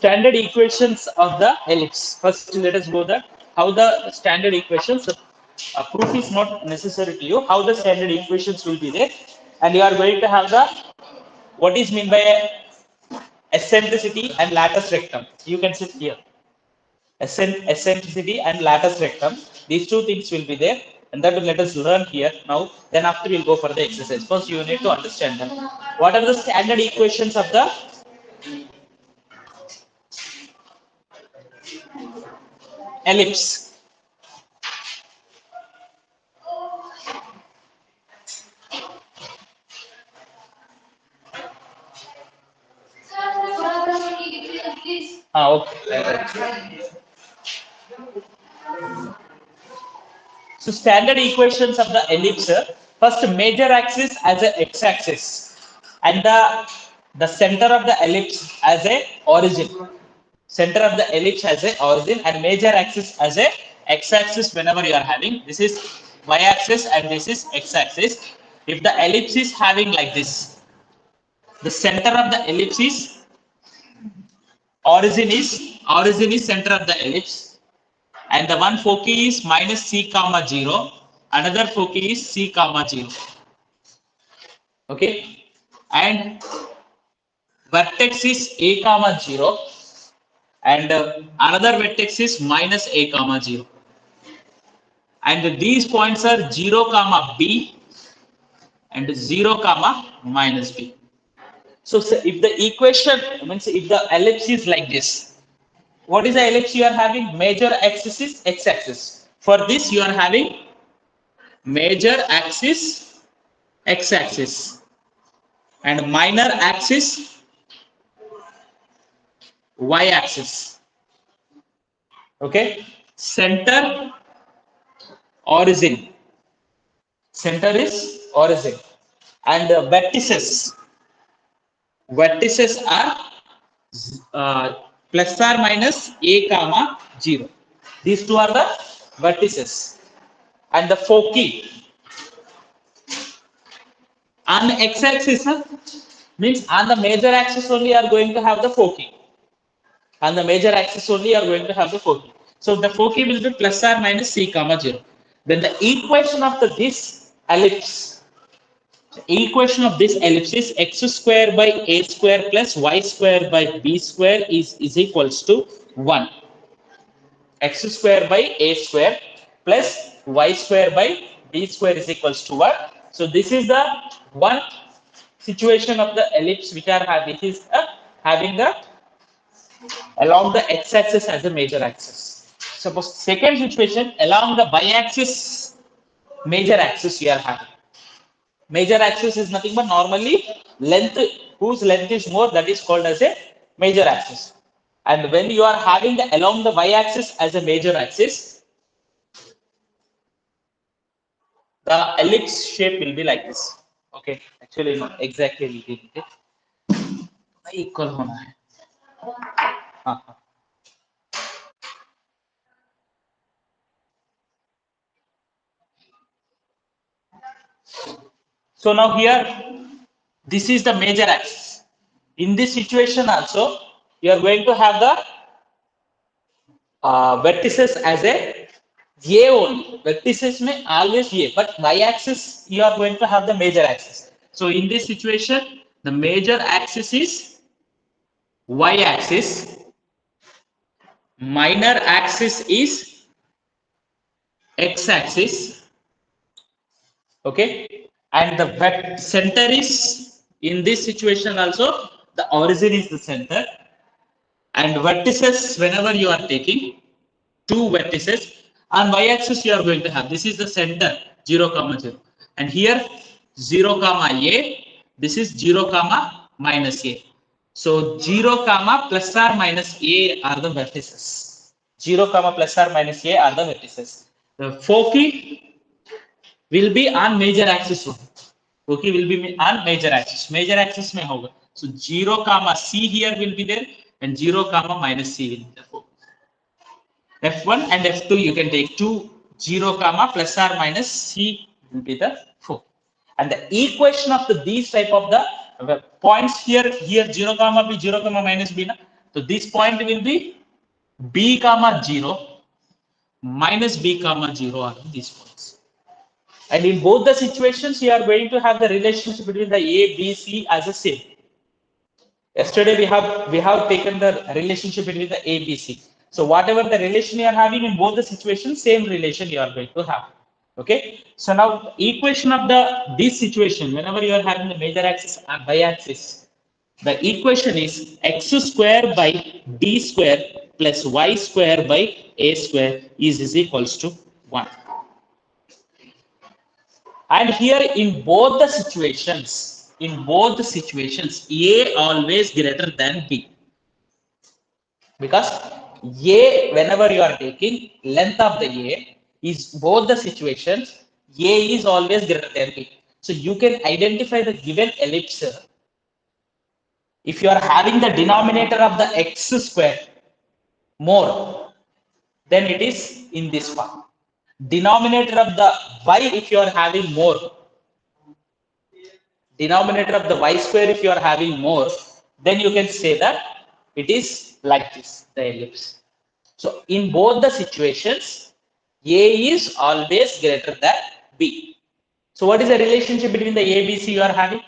standard equations of the ellipse. First, let us go that how the standard equations. Proof is not necessary to you. How the standard equations will be there, and you are going to have the what is meant by eccentricity and latus rectum. You can sit here. Eccentricity and latus rectum. These two things will be there, and that will let us learn here now. Then after we'll go for the exercise. First, you need to understand them. What are the standard equations of the ellipse? Okay. So standard equations of the ellipse. First, major axis as a x-axis, and the center of the ellipse as a origin. Center of the ellipse as a origin, and major axis as a x-axis. Whenever you are having, this is y-axis and this is x-axis. If the ellipse is having like this, the center of the ellipse is origin is center of the ellipse, and the one foci is minus c comma 0, another foci is c comma 0. Okay, and vertex is a comma 0, and another vertex is minus a comma 0, and these points are 0 comma b and 0 comma minus b. So if the equation means if the ellipse is like this, what is the ellipse you are having? Major axis is x-axis. For this you are having major axis x-axis and minor axis y-axis. Okay, center origin. Center is origin, and vertices are plus or minus a comma 0. These two are the vertices, and the foci on the x-axis means on the major axis only are going to have the foci. On the major axis only are going to have the foci. So the foci will be plus or minus c comma 0. Then the equation of this ellipse. Equation of this ellipse is x square by a square plus y square by b square is equals to 1. X square by a square plus y square by b square is equals to 1. So this is the one situation of the ellipse which are having having the along the x-axis as a major axis. Suppose second situation along the y-axis major axis we are having. Major axis is nothing but normally length, whose length is more, that is called as a major axis. And when you are having the along the y-axis as a major axis, the ellipse shape will be like this. Okay, actually not exactly equal hona hai. So now here, this is the major axis. In this situation also, you are going to have the vertices as a only. Vertices may always a, but y-axis you are going to have the major axis. So in this situation, the major axis is y-axis, minor axis is x-axis. Okay, and the center is in this situation also the origin is the center, and vertices whenever you are taking two vertices on y-axis you are going to have, this is the center 0 comma 0, and here 0 comma a, this is 0 comma minus a. So 0 comma plus or minus a are the vertices. 0 comma plus or minus a are the vertices. The foci will be on major axis. Okay, will be on major axis. Major axis mein hoga. So 0 comma c here will be there, and 0 comma minus c will be there. F1 and F2 you can take 2, 0 comma plus or minus c will be the 4. And the equation of these type of the points here 0 comma b, 0 comma minus b. So this point will be b comma 0 minus b comma 0 are these points. And in both the situations, you are going to have the relationship between the a, b, c as a same. Yesterday we have taken the relationship between the a, b, c. So whatever the relation you are having in both the situations, same relation you are going to have. Okay. So now equation of this situation, whenever you are having the major axis and y-axis, the equation is x square by b square plus y square by a square is equals to 1. And here in both the situations, A always greater than B. Because A, whenever you are taking length of the A, is both the situations, A is always greater than B. So you can identify the given ellipse. If you are having the denominator of the x square more, then it is in this form. Denominator of the y, if you are having more, denominator of the y square, if you are having more, then you can say that it is like this, the ellipse. So in both the situations, A is always greater than B. So what is the relationship between the A, B, C you are having?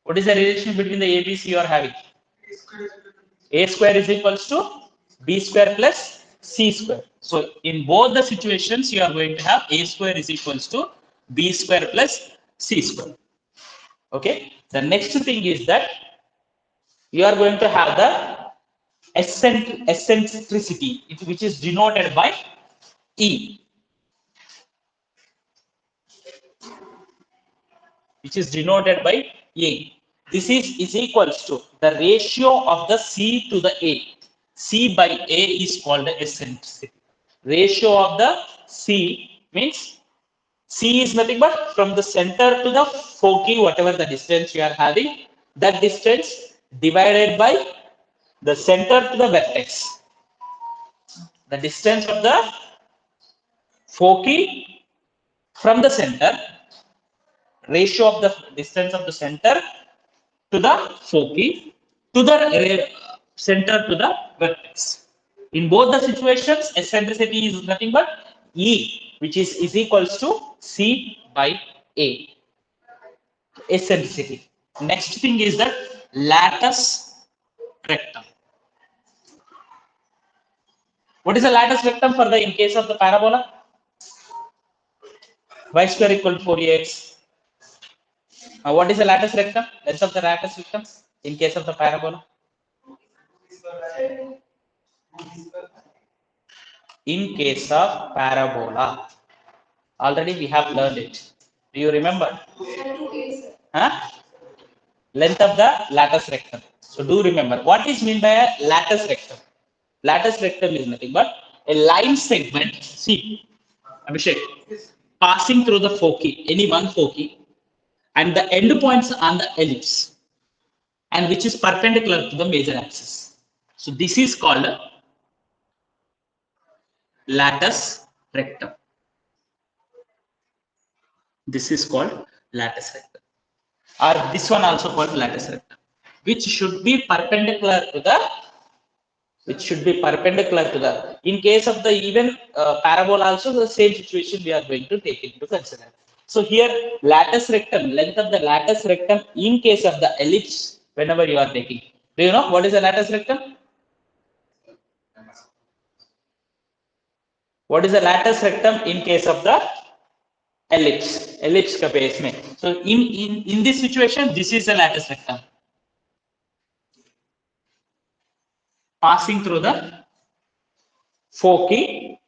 What is the relationship between the A, B, C you are having? A square is equals to B square plus C square. So in both the situations, you are going to have A square is equals to B square plus C square. Okay. The next thing is that you are going to have the eccentricity, which is denoted by E, which is denoted by A. This is equals to the ratio of the C to the A. C by A is called the eccentricity. Ratio of the C means C is nothing but from the center to the foci, whatever the distance you are having, that distance divided by the center to the vertex. The distance of the foci from the center, ratio of the distance of the center to the foci to the center to the vertex. In both the situations, eccentricity is nothing but E, which is equals to C by A. Eccentricity. Next thing is that latus rectum. What is the latus rectum for the in case of the parabola? Y square equal to 4ax. What is the latus rectum? Length of the latus rectum in case of the parabola? In case of parabola, already we have learned it. Do you remember? Huh? Length of the latus rectum. So do remember what is meant by a latus rectum. Latus rectum is nothing but a line segment. See, Abhishek, passing through the foci, any one foci, and the end points on the ellipse, and which is perpendicular to the major axis. So this is called a latus rectum. This is called latus rectum, or this one also called latus rectum, which should be perpendicular to the. In case of the even parabola, also the same situation we are going to take into consider. So here, latus rectum, length of the latus rectum in case of the ellipse, whenever you are taking. Do you know what is the latus rectum? What is the latus rectum in case of the ellipse ka base mein? So in this situation, this is the latus rectum passing through the foci,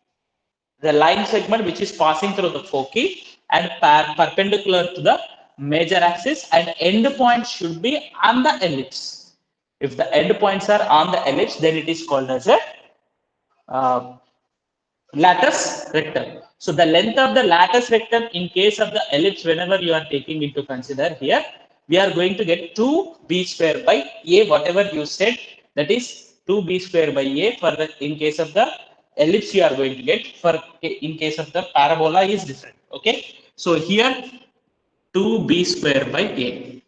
the line segment which is passing through the foci and perpendicular to the major axis, and end points should be on the ellipse. If the end points are on the ellipse, then it is called as a latus rectum. So the length of the latus rectum in case of the ellipse, whenever you are taking into consider here, we are going to get 2b square by a, whatever you said, that is 2b square by a for the in case of the ellipse you are going to get, for in case of the parabola is different. Okay, so here 2b square by a.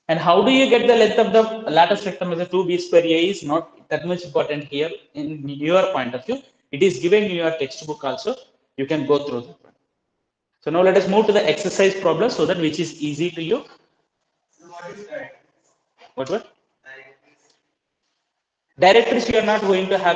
And how do you get the length of the lattice rectangle with the 2b square a is not that much important here in your point of view. It is given in your textbook also. You can go through that one. So now let us move to the exercise problem so that which is easy to you. What? Directories you are not going to have